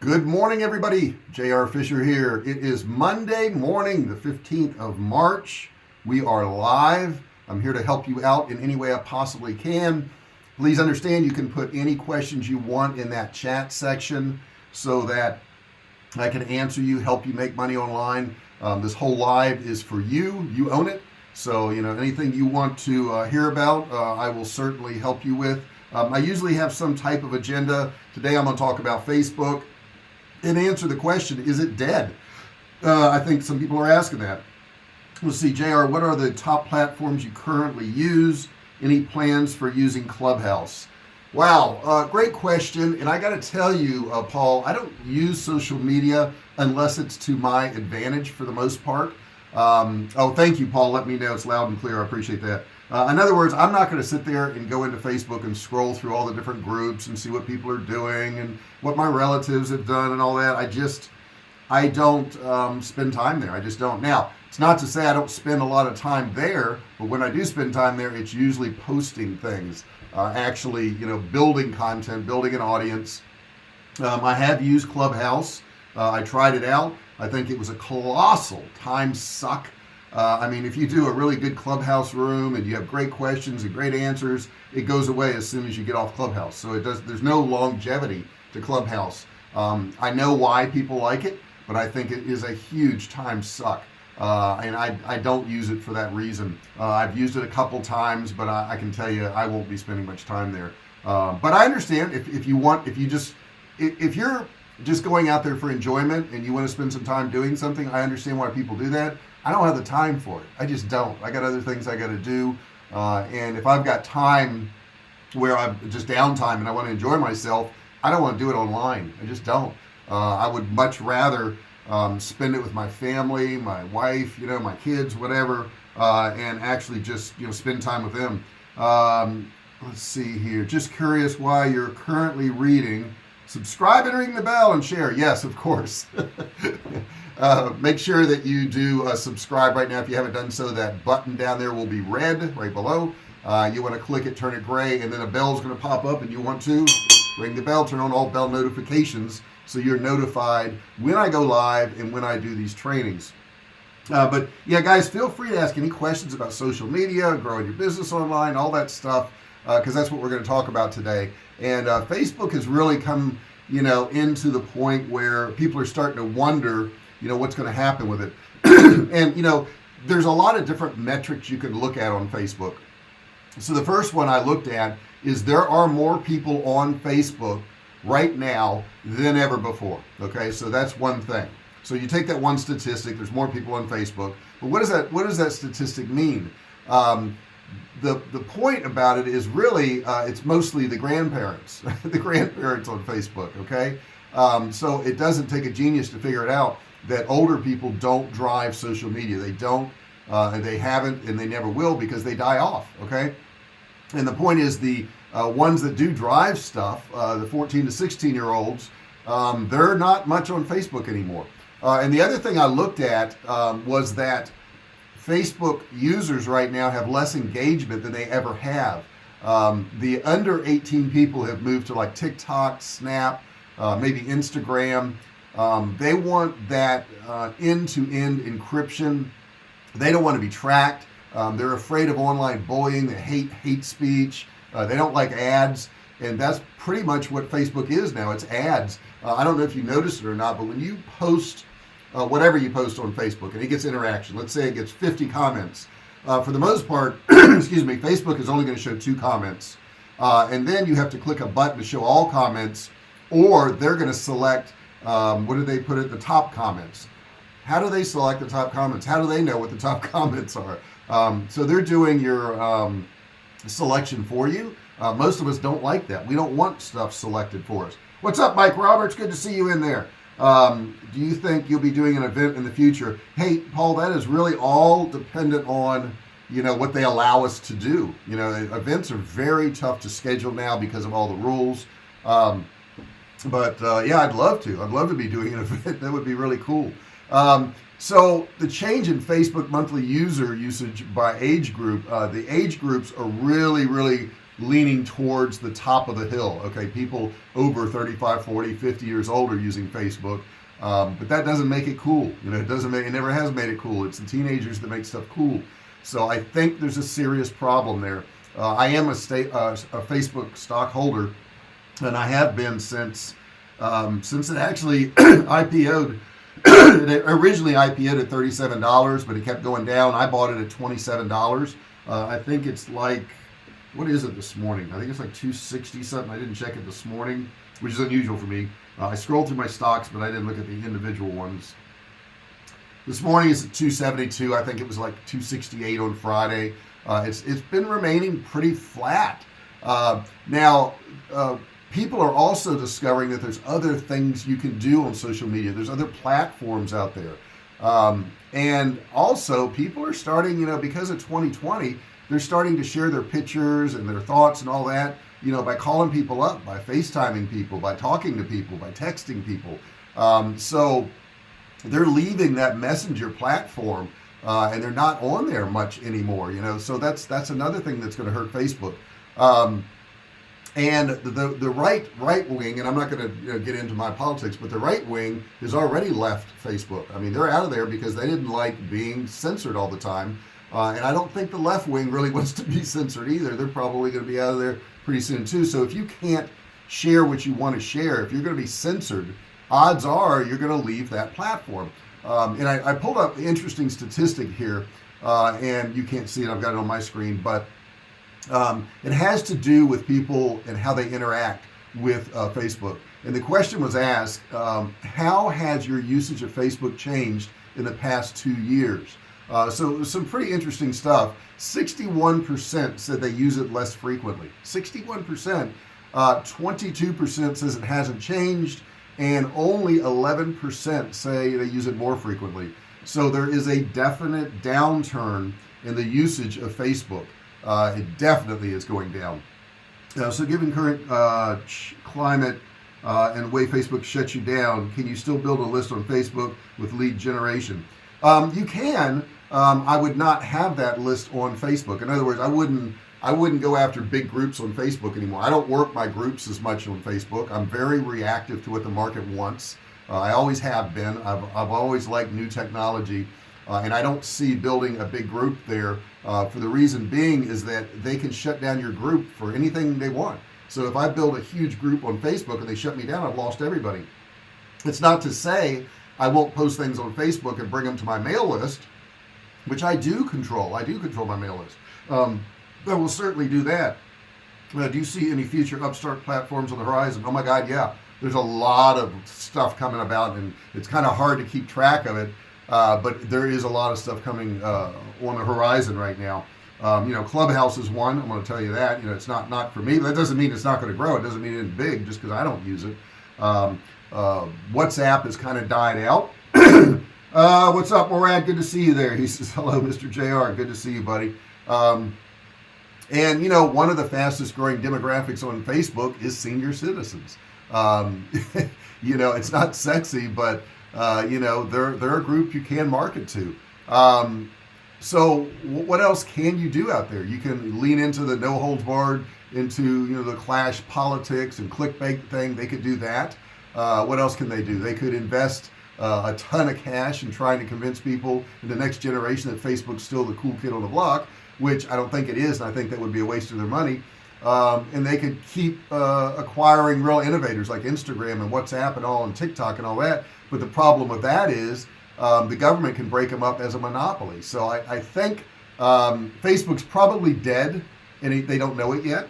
Good morning, everybody. J.R. Fisher here. It is Monday morning, the 15th of March. We are live. I'm here to help you out in any way I possibly can. Please understand you can put any questions you want in that chat section so that I can answer you, help you make money online. This whole live is for you. You own it. So, anything you want to hear about, I will certainly help you with. I usually have some type of agenda. Today I'm going to talk about Facebook and answer the question, is it dead? I think some people are asking that. Let's see, JR, what are the top platforms you currently use? Any plans for using Clubhouse? Wow, great question. And I got to tell you, Paul, I don't use social media unless it's to my advantage for the most part. Oh, thank you, Paul. Let me know it's loud and clear. I appreciate that. In other words, I'm not going to sit there and go into Facebook and scroll through all the different groups and see what people are doing and what my relatives have done and all that. I don't spend time there. I just don't. Now, it's not to say I don't spend a lot of time there, but when I do spend time there, it's usually posting things, actually, building content, building an audience. I have used Clubhouse. I tried it out. I think it was a colossal time suck. If you do a really good Clubhouse room and you have great questions and great answers, it goes away as soon as you get off Clubhouse. So there's no longevity to Clubhouse. I know why people like it, but I think it is a huge time suck. And I don't use it for that reason. I've used it a couple times, but I can tell you I won't be spending much time there. But I understand if you're just going out there for enjoyment and you want to spend some time doing something, I understand why people do that. I don't have the time for it. I just don't. I got other things I got to do. And if I've got time where I'm just downtime and I want to enjoy myself, I don't want to do it online. I just don't. I would much rather spend it with my family, my wife, my kids, whatever, and actually just spend time with them. Let's see here. Just curious why you're currently reading. Subscribe and ring the bell and share. Yes, of course. Make sure that you do subscribe right now if you haven't done so. That button down there will be red right below. You want to click it, turn it gray, and then a bell's going to pop up, and you want to ring the bell, turn on all bell notifications so you're notified when I go live and when I do these trainings. But yeah, guys, feel free to ask any questions about social media, growing your business online, all that stuff, because that's what we're going to talk about today. And Facebook has really come into the point where people are starting to wonder what's going to happen with it. And there's a lot of different metrics you can look at on Facebook. So the first one I looked at is there are more people on Facebook right now than ever before. Okay, so that's one thing. So you take that one statistic, there's more people on Facebook, but what does that statistic mean? The point about it is really it's mostly the grandparents the grandparents on Facebook. Okay, so it doesn't take a genius to figure it out that older people don't drive social media. They don't, and they haven't, and they never will, because they die off. Okay, and the point is the ones that do drive stuff, the 14 to 16 year olds, they're not much on Facebook anymore. And the other thing I looked at was that Facebook users right now have less engagement than they ever have. The under 18 people have moved to like TikTok, Snap, maybe Instagram. They want that end-to-end encryption. They don't want to be tracked. They're afraid of online bullying. They hate hate speech. They don't like ads. And that's pretty much what Facebook is now. It's ads. I don't know if you noticed it or not, but when you post whatever you post on Facebook and it gets interaction, let's say it gets 50 comments, for the most part, excuse me, Facebook is only going to show 2 comments. And then you have to click a button to show all comments, or they're going to select, what do they put at the top comments? How do they select the top comments? How do they know what the top comments are? So they're doing your selection for you. Most of us don't like that. We don't want stuff selected for us. What's up, Mike Roberts? Good to see you in there. Do you think you'll be doing an event in the future? Hey, Paul, that is really all dependent on what they allow us to do. Events are very tough to schedule now because of all the rules. But yeah, I'd love to be doing an event. That would be really cool. So the change in Facebook monthly user usage by age group, the age groups are really leaning towards the top of the hill. Okay, people over 35, 40, 50 years old are using Facebook. But that doesn't make it cool. It never has made it cool. It's the teenagers that make stuff cool. So I think there's a serious problem there. I am a Facebook stockholder, and I have been since it actually IPO'd. It originally IPO'd at $37, but it kept going down. I bought it at $27. I think it's like, what is it this morning? I think it's like 260 something. I didn't check it this morning, which is unusual for me. I scrolled through my stocks, but I didn't look at the individual ones. This morning is at 272. I think it was like 268 on Friday. It's been remaining pretty flat. Now, people are also discovering that there's other things you can do on social media. There's other platforms out there. And also, people are starting, because of 2020, they're starting to share their pictures and their thoughts and all that, by calling people up, by FaceTiming people, by talking to people, by texting people. So they're leaving that messenger platform, and they're not on there much anymore, so that's another thing that's going to hurt Facebook. And the right wing, and I'm not going to get into my politics, but the right wing has already left Facebook. I mean, they're out of there because they didn't like being censored all the time. And I don't think the left wing really wants to be censored either. They're probably going to be out of there pretty soon too. So if you can't share what you want to share, if you're going to be censored, odds are you're going to leave that platform. And I pulled up an interesting statistic here, and you can't see it. I've got it on my screen, but it has to do with people and how they interact with Facebook. And the question was asked, how has your usage of Facebook changed in the past 2 years? So some pretty interesting stuff. 61% said they use it less frequently. 61%. 22% says it hasn't changed, and only 11% say they use it more frequently. So there is a definite downturn in the usage of Facebook. It definitely is going down. So given current climate and the way Facebook shuts you down, can you still build a list on Facebook with lead generation? You can. I would not have that list on Facebook. In other words, I wouldn't go after big groups on Facebook anymore. I don't work my groups as much on Facebook. I'm very reactive to what the market wants. I always have been. I've always liked new technology, and I don't see building a big group there, for the reason being is that they can shut down your group for anything they want. So if I build a huge group on Facebook and they shut me down, I've lost everybody. It's not to say I won't post things on Facebook and bring them to my mail list, which I do control. I do control my mail list. I will certainly do that. Do you see any future Upstart platforms on the horizon? Oh my God, yeah. There's a lot of stuff coming about, and it's kind of hard to keep track of it. But there is a lot of stuff coming on the horizon right now. Clubhouse is one. I'm going to tell you that. It's not for me. That doesn't mean it's not going to grow. It doesn't mean it's big just because I don't use it. WhatsApp has kind of died out. What's up, Morad? Good to see you there. He says, hello, Mr. JR. Good to see you, buddy. And one of the fastest growing demographics on Facebook is senior citizens. It's not sexy, but they're a group you can market to. So what else can you do out there? You can lean into the no holds barred, into the clash politics and clickbait thing. They could do that. What else can they do? They could invest a ton of cash in trying to convince people in the next generation that Facebook's still the cool kid on the block, which I don't think it is, and I think that would be a waste of their money. And they could keep acquiring real innovators like Instagram and WhatsApp and all, and TikTok and all that. But the problem with that is the government can break them up as a monopoly. So I think Facebook's probably dead, and they don't know it yet.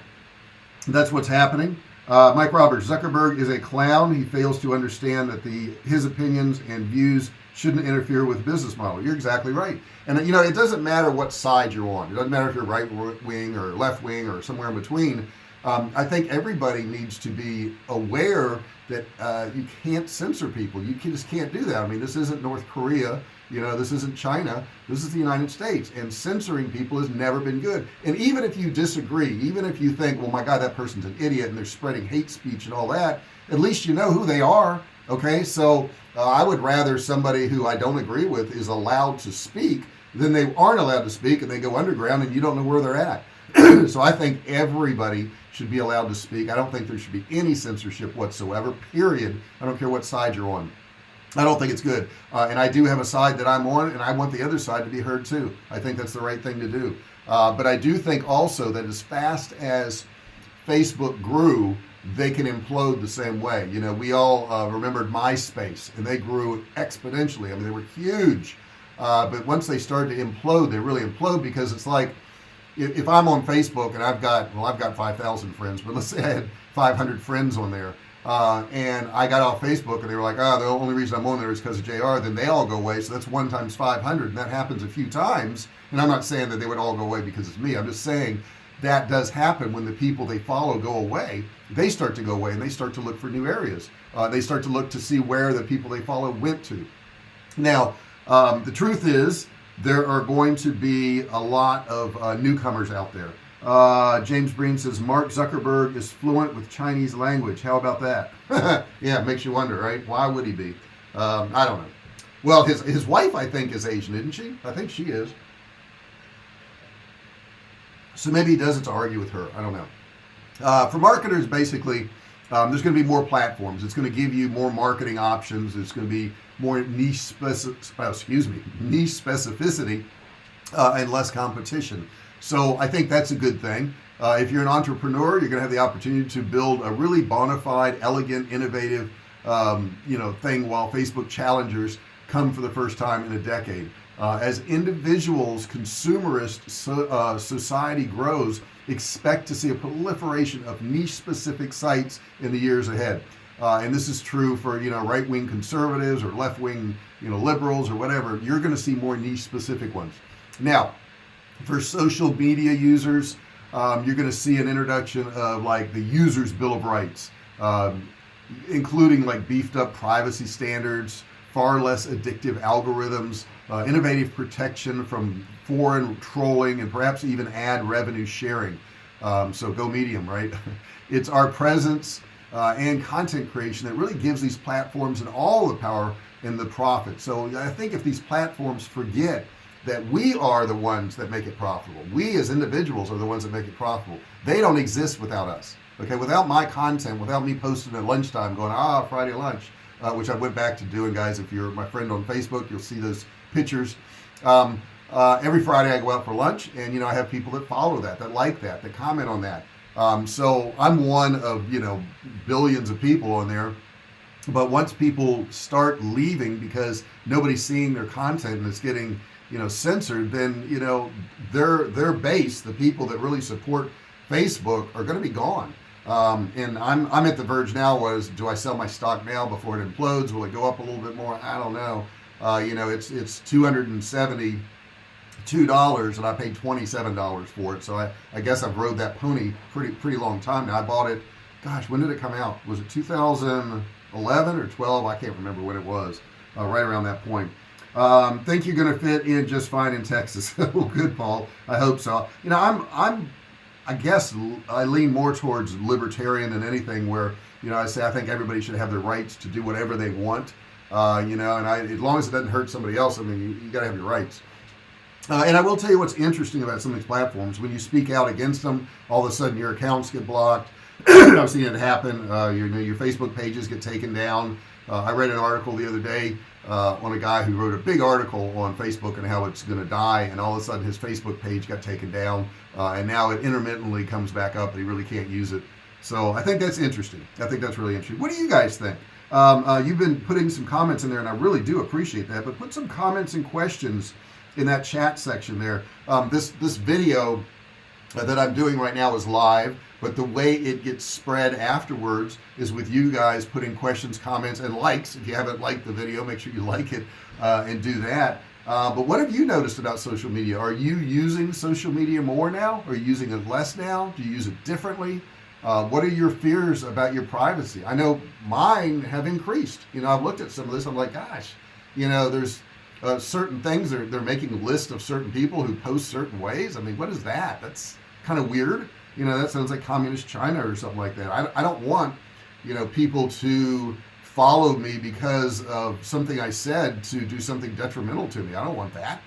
That's what's happening. Mike Roberts, Zuckerberg is a clown. He fails to understand that his opinions and views shouldn't interfere with the business model. You're exactly right. And it doesn't matter what side you're on. It doesn't matter if you're right wing or left wing or somewhere in between. I think everybody needs to be aware that you can't censor people. You just can't do that. I mean, this isn't North Korea. This isn't China. This is the United States. And censoring people has never been good. And even if you disagree, even if you think, well, my God, that person's an idiot and they're spreading hate speech and all that, at least you know who they are. Okay, so I would rather somebody who I don't agree with is allowed to speak than they aren't allowed to speak and they go underground and you don't know where they're at. So I think everybody should be allowed to speak. I don't think there should be any censorship whatsoever, period. I don't care what side you're on. I don't think it's good. And I do have a side that I'm on, and I want the other side to be heard too. I think that's the right thing to do. But I do think also that as fast as Facebook grew, they can implode the same way. You know, we all remembered MySpace, and they grew exponentially. I mean, they were huge. But once they started to implode, they really implode, because it's like, if I'm on Facebook and I've got 5,000 friends, but let's say I had 500 friends on there, and I got off Facebook and they were like, oh, the only reason I'm on there is because of JR, then they all go away. So that's 1 times 500, and that happens a few times. And I'm not saying that they would all go away because it's me. I'm just saying that does happen when the people they follow go away. They start to go away, and they start to look for new areas. They start to look to see where the people they follow went to. Now, the truth is, there are going to be a lot of newcomers out there. James Breen says Mark Zuckerberg is fluent with Chinese language. How about that? Yeah, it makes you wonder, right? Why would he be? I don't know. Well, his wife, I think, is Asian, isn't she? I think she is. So maybe he does it to argue with her. I don't know. For marketers, basically, there's going to be more platforms. It's going to give you more marketing options. It's going to be more niche specificity and less competition. So I think that's a good thing. If you're an entrepreneur, you're going to have the opportunity to build a really bona fide, elegant, innovative, thing, while Facebook challengers come for the first time in a decade. As individuals, consumerist society grows, expect to see a proliferation of niche-specific sites in the years ahead. And this is true for, right-wing conservatives or left-wing, liberals or whatever. You're going to see more niche-specific ones. Now, for social media users, you're going to see an introduction of like the user's Bill of Rights, including like beefed up privacy standards, far less addictive algorithms, innovative protection from foreign trolling, and perhaps even ad revenue sharing. So go medium, right? It's our presence and content creation that really gives these platforms and all the power and the profit. So I think if these platforms forget that we are the ones that make it profitable, we as individuals are the ones that make it profitable. They don't exist without us. Okay, without my content, without me posting at lunchtime going, Friday lunch, which I went back to doing, guys. If you're my friend on Facebook, you'll see those pictures. Every Friday I go out for lunch, and I have people that follow that like that comment on that. So I'm one of billions of people on there. But once people start leaving because nobody's seeing their content and it's getting censored, then their base, the people that really support Facebook, are going to be gone. And I'm at the verge now. Do I sell my stock now before it implodes? Will it go up a little bit more? I don't know. It's $272 and I paid $27 for it. So I guess I've rode that pony pretty long time now. I bought it, gosh, when did it come out? Was it 2011 or 12? I can't remember when it was. Right around that point. Think you're going to fit in just fine in Texas. Well, good, Paul. I hope so. I guess I lean more towards libertarian than anything, where I say I think everybody should have the rights to do whatever they want. And as long as it doesn't hurt somebody else, I mean, you got to have your rights. And I will tell you what's interesting about some of these platforms. When you speak out against them, all of a sudden your accounts get blocked. I've seen it happen. Your Facebook pages get taken down. I read an article the other day on a guy who wrote a big article on Facebook and how it's going to die, and all of a sudden his Facebook page got taken down, and now it intermittently comes back up, but he really can't use it. So I think that's interesting. I think that's really interesting. What do you guys think? You've been putting some comments in there, and I really do appreciate that, but put some comments and questions in that chat section there. This video that I'm doing right now is live, but the way it gets spread afterwards is with you guys putting questions, comments, and likes. If you haven't liked the video, make sure you like it and do that. But what have you noticed about social media? Are you using social media more now? Are you using it less now? Do you use it differently? What are your fears about your privacy? I know mine have increased. I've looked at some of this. I'm like, gosh, there's certain things. They're making a list of certain people who post certain ways. I mean, what is that? That's kind of weird. That sounds like communist China or something like that. I don't want, people to follow me because of something I said to do something detrimental to me. I don't want that.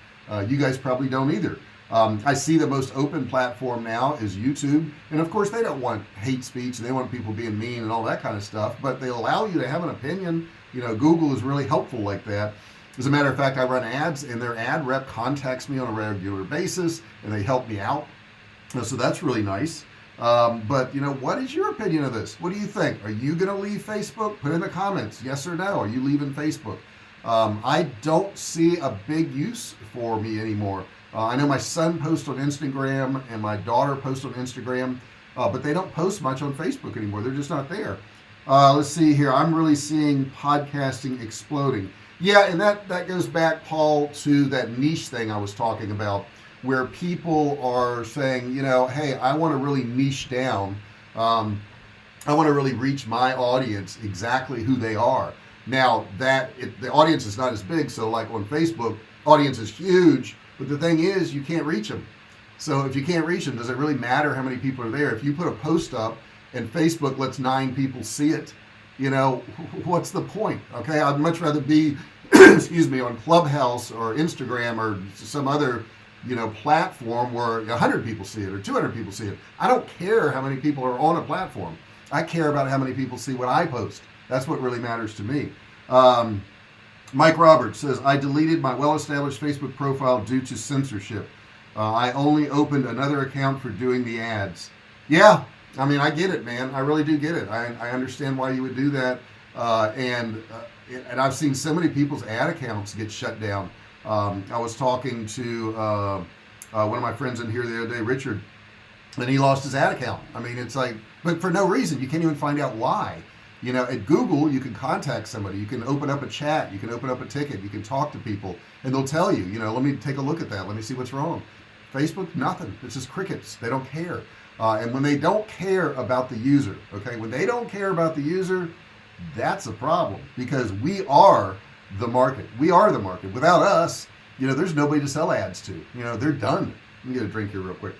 You guys probably don't either. I see the most open platform now is YouTube, and of course they don't want hate speech, and they want people being mean and all that kind of stuff, but they allow you to have an opinion. Google is really helpful like that. As a matter of fact, I run ads, and their ad rep contacts me on a regular basis, and they help me out. So that's really nice. But what is your opinion of this? What do you think? Are you going to leave Facebook? Put in the comments, yes or no. Are you leaving Facebook? I don't see a big use for me anymore. I know my son posts on Instagram and my daughter posts on Instagram, but they don't post much on Facebook anymore. They're just not there. Let's see here. I'm really seeing podcasting exploding. Yeah, and that goes back, Paul, to that niche thing I was talking about, where people are saying, hey, I want to really niche down. I want to really reach my audience, exactly who they are. Now, the audience is not as big, so like on Facebook, audience is huge, but the thing is, you can't reach them. So if you can't reach them, does it really matter how many people are there? If you put a post up and Facebook lets 9 people see it, what's the point? Okay, I'd much rather be excuse me, on Clubhouse or Instagram or some other platform where 100 people see it or 200 people see it. I don't care how many people are on a platform. I care about how many people see what I post. That's what really matters to me. Mike Roberts says, I deleted my well-established Facebook profile due to censorship. I only opened another account for doing the ads. Yeah, I mean, I get it, man. I really do get it. I understand why you would do that. And I've seen so many people's ad accounts get shut down. I was talking to one of my friends in here the other day, Richard, and he lost his ad account. I mean, it's like, but for no reason. You can't even find out why. At Google, you can contact somebody. You can open up a chat. You can open up a ticket. You can talk to people, and they'll tell you, let me take a look at that. Let me see what's wrong. Facebook, nothing. It's just crickets. They don't care. And when they don't care about the user, okay, when they don't care about the user, that's a problem, because we are the market. We are the market. Without us, there's nobody to sell ads to. They're done. Let me get a drink here real quick.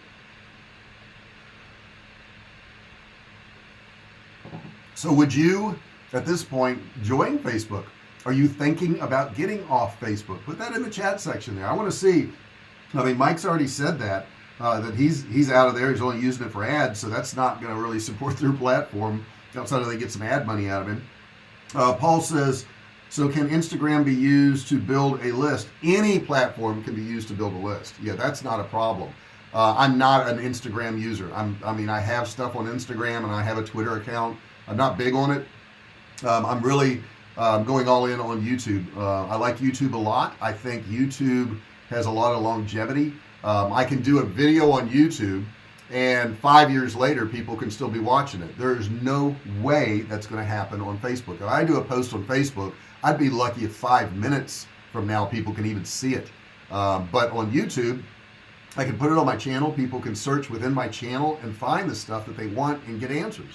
So would you, at this point, join Facebook? Are you thinking about getting off Facebook? Put that in the chat section there. I want to see. I mean, Mike's already said that he's out of there. He's only using it for ads, so that's not going to really support their platform outside of they get some ad money out of him. Paul says, so can Instagram be used to build a list? Any platform can be used to build a list. Yeah, that's not a problem. I'm not an Instagram user. I have stuff on Instagram, and I have a Twitter account. I'm not big on it. I'm really going all in on YouTube. I like YouTube a lot. I think YouTube has a lot of longevity. I can do a video on YouTube, and 5 years later, people can still be watching it. There's no way that's going to happen on Facebook. If I do a post on Facebook, I'd be lucky if 5 minutes from now people can even see it. But on YouTube, I can put it on my channel. People can search within my channel and find the stuff that they want and get answers.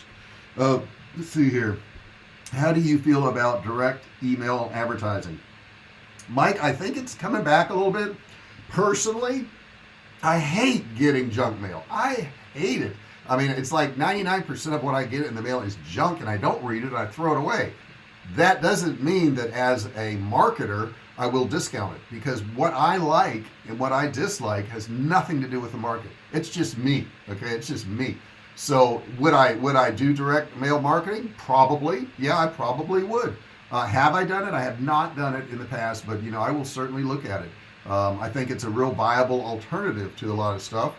Let's see here. How do you feel about direct email advertising? Mike, I think it's coming back a little bit. Personally, I hate getting junk mail. I hate it. I mean, it's like 99% of what I get in the mail is junk, and I don't read it, I throw it away. That doesn't mean that as a marketer, I will discount it, because what I like and what I dislike has nothing to do with the market. It's just me, okay? It's just me. So would I do direct mail marketing? Probably. Yeah, I probably would. Have I done it? I have not done it in the past, but I will certainly look at it. I think it's a real viable alternative to a lot of stuff.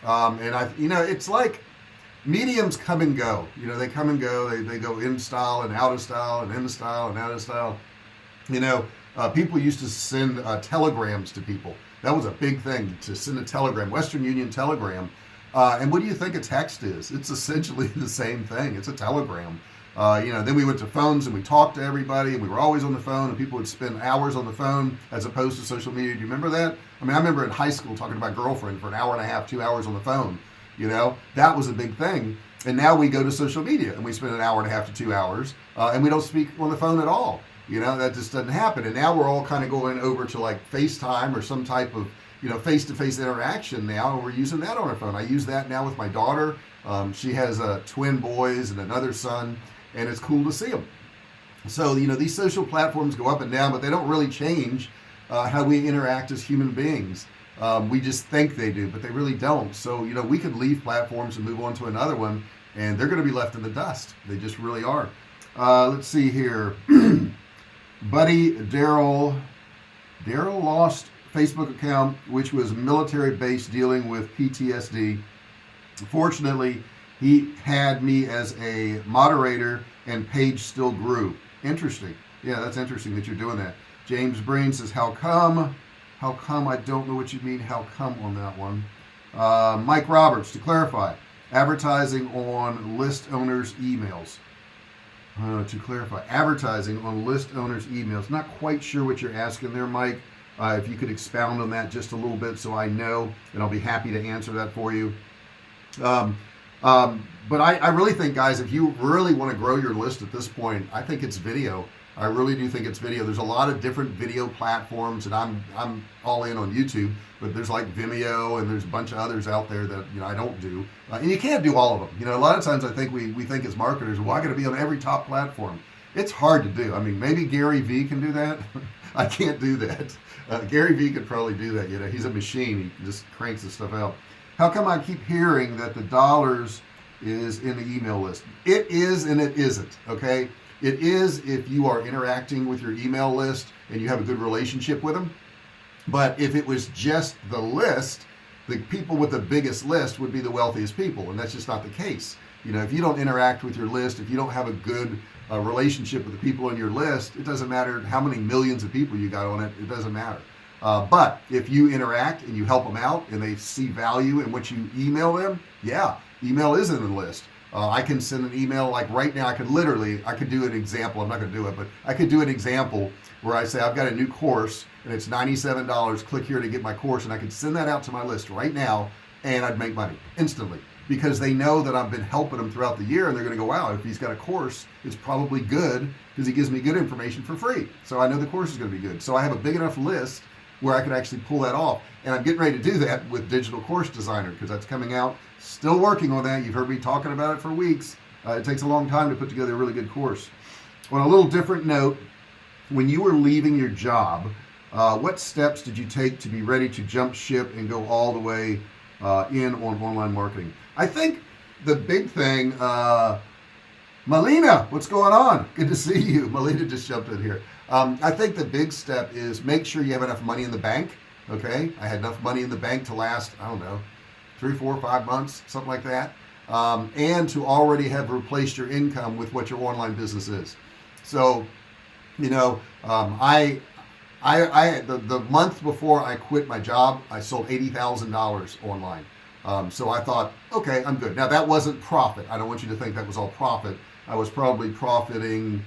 And it's like mediums come and go. They come and go. They go in style and out of style, and in style and out of style. People used to send telegrams to people. That was a big thing, to send a telegram, Western Union telegram. And what do you think a text is? It's essentially the same thing. It's a telegram. Then we went to phones, and we talked to everybody, and we were always on the phone, and people would spend hours on the phone as opposed to social media. Do you remember that? I mean, I remember in high school talking to my girlfriend for an hour and a half, 2 hours on the phone. That was a big thing. And now we go to social media, and we spend an hour and a half to 2 hours, and we don't speak on the phone at all. That just doesn't happen. And now we're all kind of going over to like FaceTime or some type of face-to-face interaction now, and we're using that on our phone. I use that now with my daughter. She has twin boys and another son, and it's cool to see them. So these social platforms go up and down, but they don't really change how we interact as human beings. We just think they do, but they really don't. So, you know, we could leave platforms and move on to another one, and they're going to be left in the dust. They just really are. Let's see here. Buddy Daryl lost Facebook account, which was military-based, dealing with PTSD. Fortunately, he had me as a moderator, and page still grew. Interesting. Yeah, that's interesting that you're doing that. James Breen says, how come? How come? I don't know what you mean, how come, on that one. Mike Roberts, to clarify, advertising on list owners' emails. To clarify, advertising on list owners' emails. Not quite sure what you're asking there, Mike. If you could expound on that just a little bit so I know, and I'll be happy to answer that for you. But I really think, guys, if you really want to grow your list at this point, I think it's video. I really do think it's video. There's a lot of different video platforms, and I'm all in on YouTube, but there's like Vimeo, and there's a bunch of others out there that, you know, I don't do. And you can't do all of them. You know, a lot of times I think we think as marketers, well, I got to be on every top platform. It's hard to do. I mean, maybe Gary Vee can do that. I can't do that. Gary Vee could probably do that. You know, he's a machine. He just cranks this stuff out. How come I keep hearing that the dollars is in the email list? It is and it isn't, okay? It is if you are interacting with your email list and you have a good relationship with them. But if it was just the list, the people with the biggest list would be the wealthiest people, and that's just not the case. You know, if you don't interact with your list, if you don't have a good relationship with the people on your list, it doesn't matter how many millions of people you got on it, it doesn't matter. But if you interact and you help them out and they see value in what you email them, yeah, email is in the list. I can send an email, like right now, I could do an example. I'm not going to do it, but I could do an example where I say, I've got a new course and it's $97. Click here to get my course. And I could send that out to my list right now, and I'd make money instantly, because they know that I've been helping them throughout the year, and they're going to go, wow, if he's got a course, it's probably good because he gives me good information for free. So I know the course is going to be good. So I have a big enough list where I could actually pull that off. And I'm getting ready to do that with Digital Course Designer, because that's coming out. Still working on that. You've heard me talking about it for weeks. It takes a long time to put together a really good course. On a little different note, when you were leaving your job, what steps did you take to be ready to jump ship and go all the way in on online marketing? I think the big thing, Melina, what's going on? Good to see you. Melina just jumped in here. I think the big step is make sure you have enough money in the bank. Okay, I had enough money in the bank to last, I don't know, 3, 4, 5 months, something like that, and to already have replaced your income with what your online business is. So, you know, the month before I quit my job, I sold $80,000 online. So I thought, okay, I'm good. Now that wasn't profit. I don't want you to think that was all profit. I was probably profiting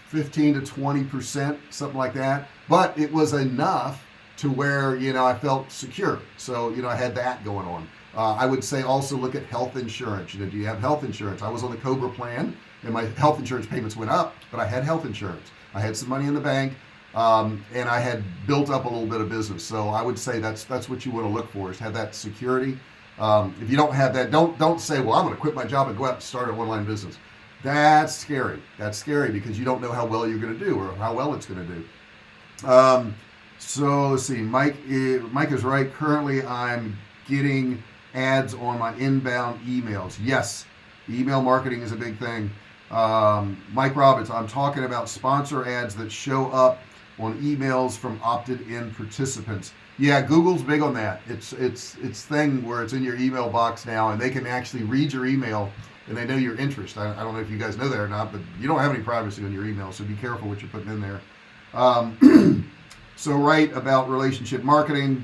15 to 20%, something like that. But it was enough to where, you know, I felt secure. So, you know, I had that going on. I would say also look at health insurance. You know, do you have health insurance? I was on the Cobra plan, and my health insurance payments went up, but I had health insurance. I had some money in the bank, and I had built up a little bit of business. So I would say that's what you want to look for, is have that security. If you don't have that, don't say, well, I'm going to quit my job and go out and start an online business. That's scary. That's scary, because you don't know how well you're going to do, or how well it's going to do. So let's see. Mike is right. Currently, I'm getting ads on my inbound emails. Yes, email marketing is a big thing. Mike Roberts, I'm talking about sponsor ads that show up on emails from opted-in participants. Yeah, Google's big on that. It's thing where it's in your email box now, and they can actually read your email, and they know your interest. I don't know if you guys know that or not, but you don't have any privacy on your email, so be careful what you're putting in there. So right about relationship marketing,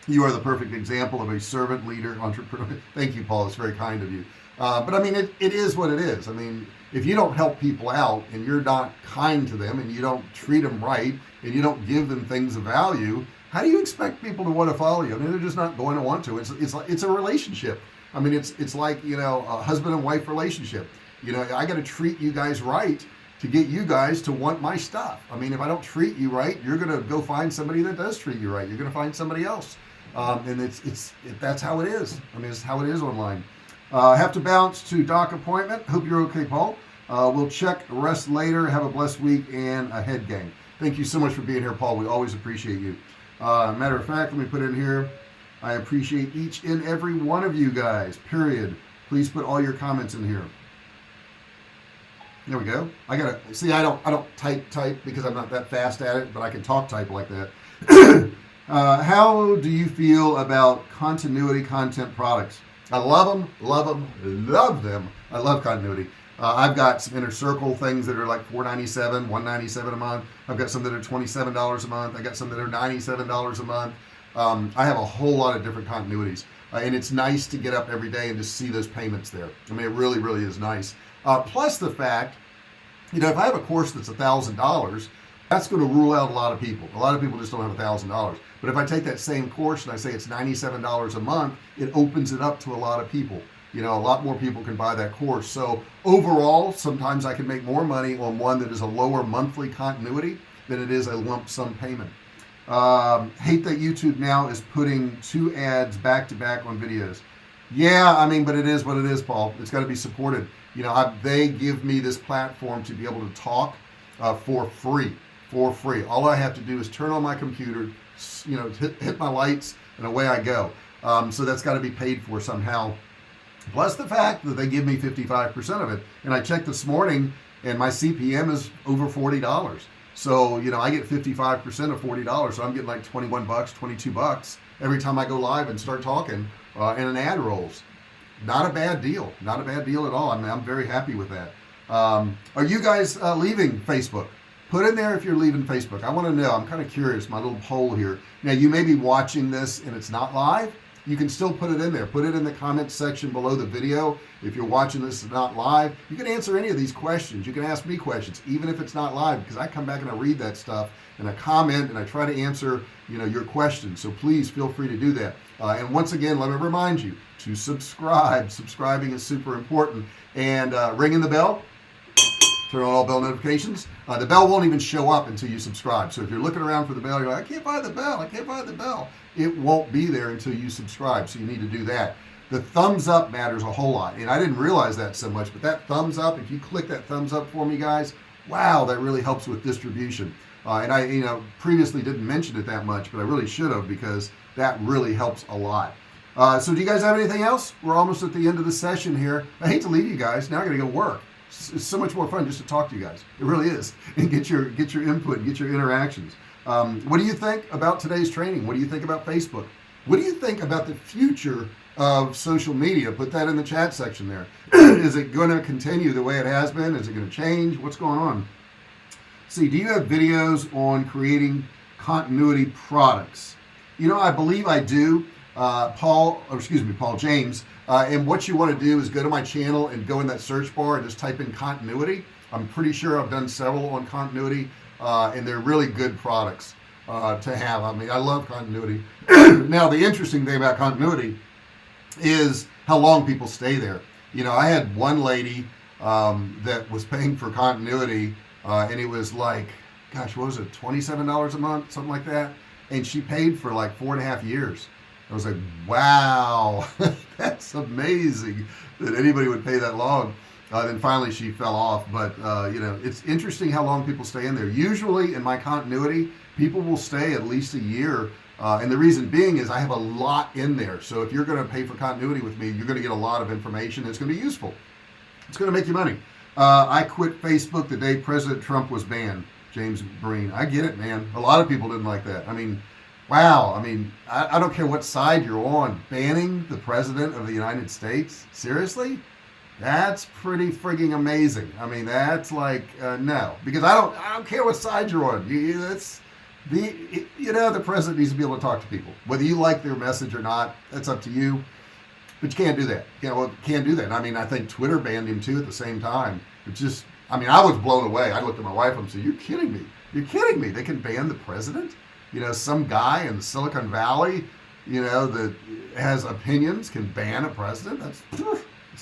you are the perfect example of a servant leader entrepreneur. Thank you, Paul. It's very kind of you. But I mean, it is what it is. I mean, if you don't help people out, and you're not kind to them, and you don't treat them right, and you don't give them things of value, how do you expect people to want to follow you? I mean, they're just not going to want to. It's a relationship. I mean, it's like, you know, a husband and wife relationship. You know, I got to treat you guys right to get you guys to want my stuff. I mean, if I don't treat you right, you're going to go find somebody that does treat you right. You're going to find somebody else. And that's how it is. I mean, it's how it is online. I have to bounce to doc appointment. Hope you're okay, Paul. We'll check rest later. Have a blessed week and a head gang. Thank you so much for being here, Paul. We always appreciate you. Matter of fact, let me put in here, I appreciate each and every one of you guys, period. Please put all your comments in here. There we go. I gotta see. I don't type because I'm not that fast at it, but I can type like that. How do you feel about continuity content products? I love them, love them. I love continuity. I've got some inner circle things that are like $4.97, $1.97 a month. I've got some that are $27 a month. I got some that are $97 a month. I have a whole lot of different continuities, and it's nice to get up every day and just see those payments there. I mean, it really, really is nice. Plus the fact, if I have a course that's $1,000, that's going to rule out a lot of people. A lot of people just don't have $1,000. But if I take that same course and I say it's $97 a month, it opens it up to a lot of people. A lot more people can buy that course. So overall, sometimes I can make more money on one that is a lower monthly continuity than it is a lump sum payment. Hate that YouTube now is putting 2 ads back to back on videos. Yeah, I mean, but it is what it is, Paul. It's got to be supported. They give me this platform to be able to talk for free. All I have to do is turn on my computer, hit my lights, and away I go. So that's got to be paid for somehow. Plus the fact that they give me 55% of it. And I checked this morning, and my CPM is over $40. So, I get 55% of $40. So I'm getting like $21, $22 every time I go live and start talking, and an ad rolls. Not a bad deal. Not a bad deal at all. I mean, I'm very happy with that. Are you guys leaving Facebook? Put in there if you're leaving Facebook. I want to know. I'm kind of curious. My little poll here. Now, you may be watching this and it's not live. You can still put it in there. Put it in the comments section below the video. If you're watching this not live, you can answer any of these questions. You can ask me questions, even if it's not live, because I come back and I read that stuff and I comment and I try to answer, your questions. So please feel free to do that. And once again, let me remind you to subscribe. Subscribing is super important. And ringing the bell. Turn on all bell notifications. The bell won't even show up until you subscribe. So if you're looking around for the bell, you're like, I can't find the bell. I can't find the bell. It won't be there until you subscribe. So you need to do that. The thumbs up matters a whole lot. And I didn't realize that so much, but that thumbs up, if you click that thumbs up for me, guys, wow, that really helps with distribution. And I, previously didn't mention it that much, but I really should have, because that really helps a lot. So do you guys have anything else? We're almost at the end of the session here. I hate to leave you guys. Now I got to go work. It's so much more fun just to talk to you guys. It really is. And get your input and get your interactions. What do you think about today's training? What do you think about Facebook? What do you think about the future of social media? Put that in the chat section there. Is it going to continue the way it has been? Is it going to change? What's going on? See, do you have videos on creating continuity products? I believe I do. Paul James. And what you want to do is go to my channel and go in that search bar and just type in continuity. I'm pretty sure I've done several on continuity, and they're really good products to have. I mean, I love continuity. Now, the interesting thing about continuity is how long people stay there. I had one lady that was paying for continuity, and it was like, gosh, what was it, $27 a month, something like that? And she paid for like 4.5 years. I was like, wow, that's amazing that anybody would pay that long. Then finally she fell off. But, it's interesting how long people stay in there. Usually in my continuity, people will stay at least a year. And the reason being is I have a lot in there. So if you're going to pay for continuity with me, you're going to get a lot of information. It's going to be useful. It's going to make you money. I quit Facebook the day President Trump was banned. James Breen. I get it, man. A lot of people didn't like that. I mean, wow. I mean, I don't care what side you're on. Banning the president of the United States? Seriously? That's pretty frigging amazing. I mean, that's like, no. Because I don't care what side you're on. The president needs to be able to talk to people. Whether you like their message or not, that's up to you. But you can't do that. Can't do that. I mean, I think Twitter banned him too at the same time. It's just, I mean, I was blown away. I looked at my wife and said, you're kidding me. You're kidding me. They can ban the president? Some guy in Silicon Valley, that has opinions can ban a president? That's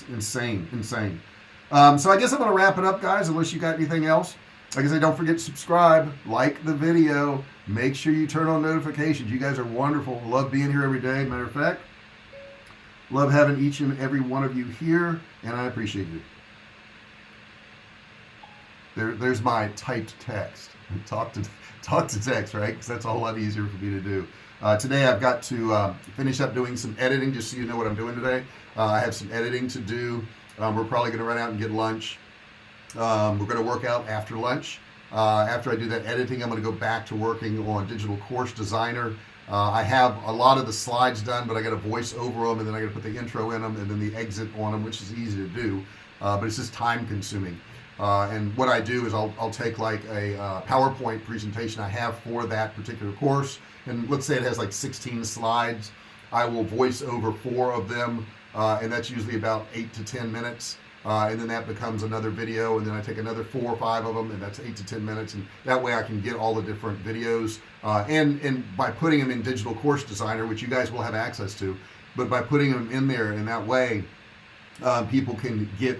insane. So I guess I'm going to wrap it up, guys, unless you got anything else. Like I said, don't forget to subscribe, like the video, make sure you turn on notifications. You guys are wonderful. Love being here every day. Matter of fact, love having each and every one of you here, and I appreciate you. There's my typed text. talk to text, right? Because that's a whole lot easier for me to do. Today I've got to finish up doing some editing, just so you know what I'm doing today. I have some editing to do. We're probably going to run out and get lunch. We're going to work out after lunch. After I do that editing, I'm going to go back to working on Digital Course Designer. I have a lot of the slides done, but I got to voice over them, and then I got to put the intro in them, and then the exit on them, which is easy to do, but it's just time consuming. And what I do is I'll take like a PowerPoint presentation I have for that particular course, and let's say it has like 16 slides. I will voice over 4 of them, and that's usually about 8 to 10 minutes. And then that becomes another video, and then I take another 4 or 5 of them, and that's 8 to 10 minutes, and that way I can get all the different videos, and by putting them in Digital Course Designer, which you guys will have access to, but by putting them in there in that way, people can get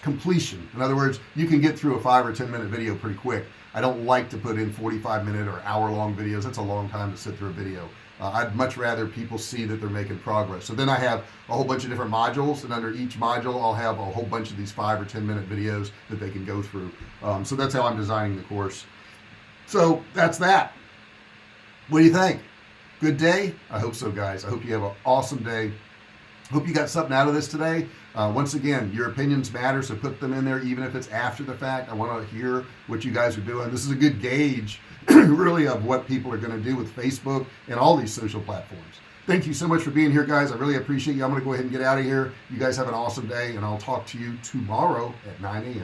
completion. In other words, you can get through a 5 or 10 minute video pretty quick. I don't like to put in 45-minute or hour-long videos. That's a long time to sit through a video. I'd much rather people see that they're making progress. So then I have a whole bunch of different modules, and under each module I'll have a whole bunch of these 5 or 10 minute videos that they can go through. So that's how I'm designing the course. So that's that. What do you think? Good day? I hope so, guys. I hope you have an awesome day. Hope you got something out of this today. Once again, your opinions matter, so put them in there, even if it's after the fact. I want to hear what you guys are doing. This is a good gauge really of what people are going to do with Facebook and all these social platforms. Thank you so much for being here, guys. I really appreciate you. I'm going to go ahead and get out of here. You guys have an awesome day, and I'll talk to you tomorrow at 9 a.m.